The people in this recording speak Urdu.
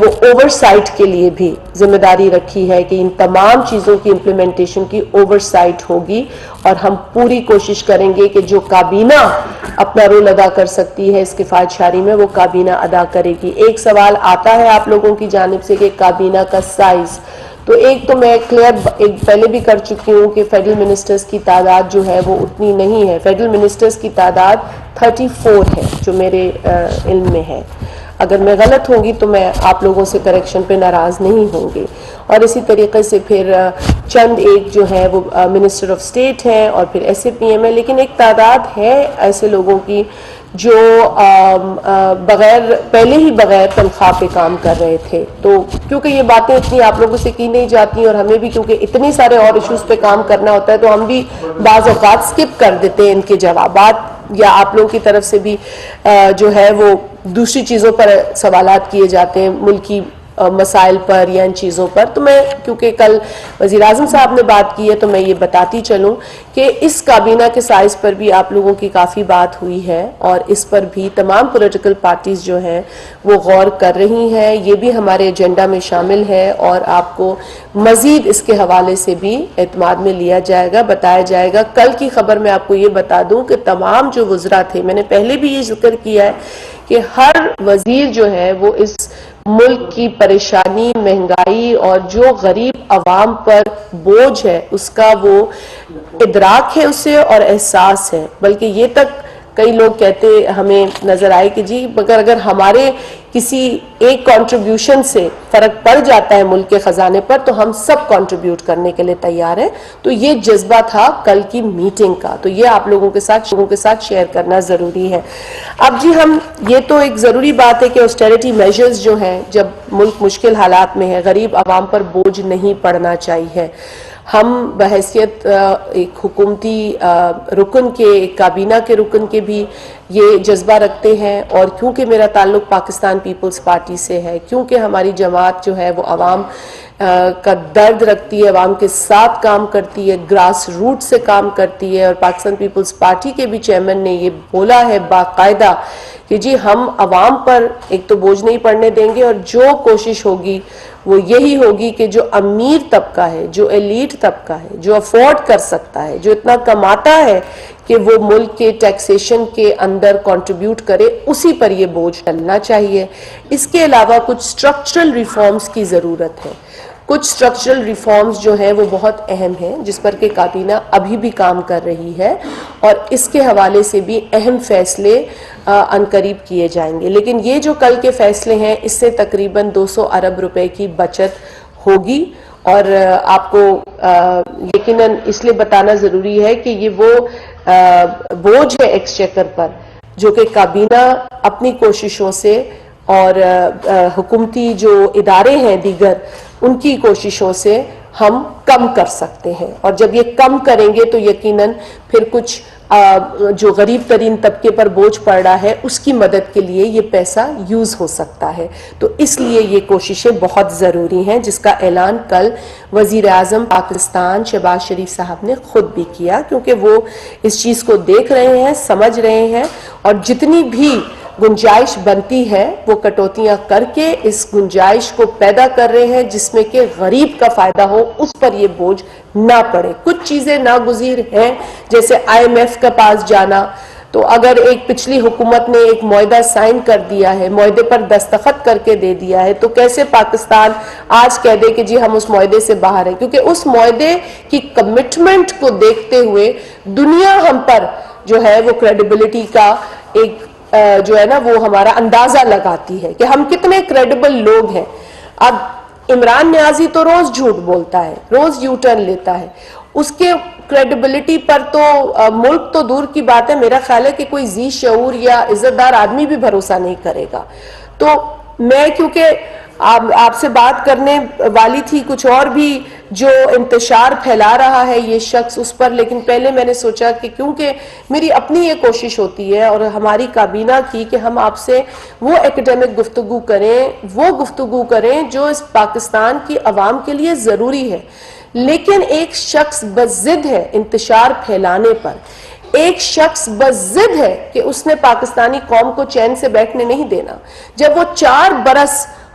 وہ اوورسائٹ کے لیے بھی ذمہ داری رکھی ہے کہ ان تمام چیزوں کی امپلیمنٹیشن کی اوورسائٹ ہوگی، اور ہم پوری کوشش کریں گے کہ جو کابینہ اپنا رول ادا کر سکتی ہے اس کفایت شاری میں، وہ کابینہ ادا کرے گی۔ ایک سوال آتا ہے آپ لوگوں کی جانب سے کہ کابینہ کا سائز، تو ایک تو میں ایک پہلے بھی کر چکی ہوں کہ فیڈرل منسٹرز کی تعداد جو ہے وہ اتنی نہیں ہے۔ فیڈرل منسٹرز کی تعداد 34 ہے جو میرے علم میں ہے۔ اگر میں غلط ہوں گی تو میں آپ لوگوں سے کریکشن پہ ناراض نہیں ہوں گی۔ اور اسی طریقے سے پھر چند ایک جو ہے وہ منسٹر آف اسٹیٹ ہیں اور پھر ایس اے پی ایم ہے، لیکن ایک تعداد ہے ایسے لوگوں کی جو بغیر تنخواہ پہ کام کر رہے تھے۔ تو کیونکہ یہ باتیں اتنی آپ لوگوں سے کی نہیں جاتی اور ہمیں بھی کیونکہ اتنے سارے اور ایشوز پہ کام کرنا ہوتا ہے تو ہم بھی بعض اوقات سکپ کر دیتے ہیں ان کے جوابات، یا آپ لوگوں کی طرف سے بھی جو ہے وہ دوسری چیزوں پر سوالات کیے جاتے ہیں، ملکی مسائل پر یا ان چیزوں پر۔ تو میں کیونکہ کل وزیر اعظم صاحب نے بات کی ہے تو میں یہ بتاتی چلوں کہ اس کابینہ کے سائز پر بھی آپ لوگوں کی کافی بات ہوئی ہے، اور اس پر بھی تمام پولیٹیکل پارٹیز جو ہیں وہ غور کر رہی ہیں۔ یہ بھی ہمارے ایجنڈا میں شامل ہے اور آپ کو مزید اس کے حوالے سے بھی اعتماد میں لیا جائے گا، بتایا جائے گا۔ کل کی خبر میں آپ کو یہ بتا دوں کہ تمام جو وزراء تھے، میں نے پہلے بھی یہ ذکر کیا ہے کہ ہر وزیر جو ہے وہ اس ملک کی پریشانی، مہنگائی اور جو غریب عوام پر بوجھ ہے اس کا وہ ادراک ہے اسے اور احساس ہے۔ بلکہ یہ تک کئی لوگ کہتے ہمیں نظر آئے کہ جی اگر ہمارے کسی ایک کنٹریبیوشن سے فرق پڑ جاتا ہے ملک کے خزانے پر تو ہم سب کنٹریبیوٹ کرنے کے لیے تیار ہیں۔ تو یہ جذبہ تھا کل کی میٹنگ کا، تو یہ آپ لوگوں کے ساتھ شیئر کرنا ضروری ہے۔ اب جی یہ تو ایک ضروری بات ہے کہ آسٹیرٹی میجرز جو ہیں، جب ملک مشکل حالات میں ہے، غریب عوام پر بوجھ نہیں پڑنا چاہیے۔ ہم بحیثیت ایک حکومتی رکن کے، ایک کابینہ کے رکن کے بھی یہ جذبہ رکھتے ہیں، اور کیونکہ میرا تعلق پاکستان پیپلز پارٹی سے ہے، کیونکہ ہماری جماعت جو ہے وہ عوام کا درد رکھتی ہے، عوام کے ساتھ کام کرتی ہے، گراس روٹ سے کام کرتی ہے، اور پاکستان پیپلز پارٹی کے بھی چیئرمین نے یہ بولا ہے باقاعدہ کہ جی ہم عوام پر ایک تو بوجھ نہیں پڑنے دیں گے، اور جو کوشش ہوگی وہ یہی ہوگی کہ جو امیر طبقہ ہے، جو ایلیٹ طبقہ ہے، جو افورڈ کر سکتا ہے، جو اتنا کماتا ہے کہ وہ ملک کے ٹیکسیشن کے اندر کنٹریبیوٹ کرے، اسی پر یہ بوجھ ڈلنا چاہیے۔ اس کے علاوہ کچھ سٹرکچرل ریفارمز کی ضرورت ہے۔ کچھ سٹرکچرل ریفارمز جو ہیں وہ بہت اہم ہیں، جس پر کہ کابینہ ابھی بھی کام کر رہی ہے، اور اس کے حوالے سے بھی اہم فیصلے عنقریب کیے جائیں گے۔ لیکن یہ جو کل کے فیصلے ہیں اس سے تقریباً 200 ارب روپے کی بچت ہوگی، اور آپ کو یقیناً اس لیے بتانا ضروری ہے کہ یہ وہ بوجھ ہے ایکسچیکر پر جو کہ کابینہ اپنی کوششوں سے اور حکومتی جو ادارے ہیں دیگر ان کی کوششوں سے ہم کم کر سکتے ہیں، اور جب یہ کم کریں گے تو یقیناً پھر کچھ جو غریب ترین طبقے پر بوجھ پڑ رہا ہے اس کی مدد کے لیے یہ پیسہ یوز ہو سکتا ہے۔ تو اس لیے یہ کوششیں بہت ضروری ہیں، جس کا اعلان کل وزیر اعظم پاکستان شہباز شریف صاحب نے خود بھی کیا، کیونکہ وہ اس چیز کو دیکھ رہے ہیں، سمجھ رہے ہیں، اور جتنی بھی گنجائش بنتی ہے وہ کٹوتیاں کر کے اس گنجائش کو پیدا کر رہے ہیں جس میں کہ غریب کا فائدہ ہو، اس پر یہ بوجھ نہ پڑے۔ کچھ چیزیں ناگزیر ہیں، جیسے آئی ایم ایف کا پاس جانا، تو اگر ایک پچھلی حکومت نے ایک معاہدہ سائن کر دیا ہے، معاہدے پر دستخط کر کے دے دیا ہے، تو کیسے پاکستان آج کہہ دے کہ جی ہم اس معاہدے سے باہر ہیں؟ کیونکہ اس معاہدے کی کمٹمنٹ کو دیکھتے ہوئے دنیا ہم پر جو ہے وہ کریڈیبلٹی کا ایک جو ہے نا وہ ہمارا اندازہ لگاتی ہے کہ ہم کتنے کریڈیبل لوگ ہیں۔ اب عمران نیازی تو روز جھوٹ بولتا ہے، روز یو ٹرن لیتا ہے، اس کے کریڈیبلٹی پر تو ملک تو دور کی بات ہے، میرا خیال ہے کہ کوئی ذی شعور یا عزت دار آدمی بھی بھروسہ نہیں کرے گا۔ تو میں کیونکہ آپ سے بات کرنے والی تھی کچھ اور بھی جو انتشار پھیلا رہا ہے یہ شخص اس پر، لیکن پہلے میں نے سوچا کہ کیونکہ میری اپنی یہ کوشش ہوتی ہے اور ہماری کابینہ کی کہ ہم آپ سے وہ ایکیڈیمک گفتگو کریں جو اس پاکستان کی عوام کے لیے ضروری ہے، لیکن ایک شخص بضد ہے انتشار پھیلانے پر، ایک شخص بضد ہے کہ اس نے پاکستانی قوم کو چین سے بیٹھنے نہیں دینا۔ جب وہ 4 برس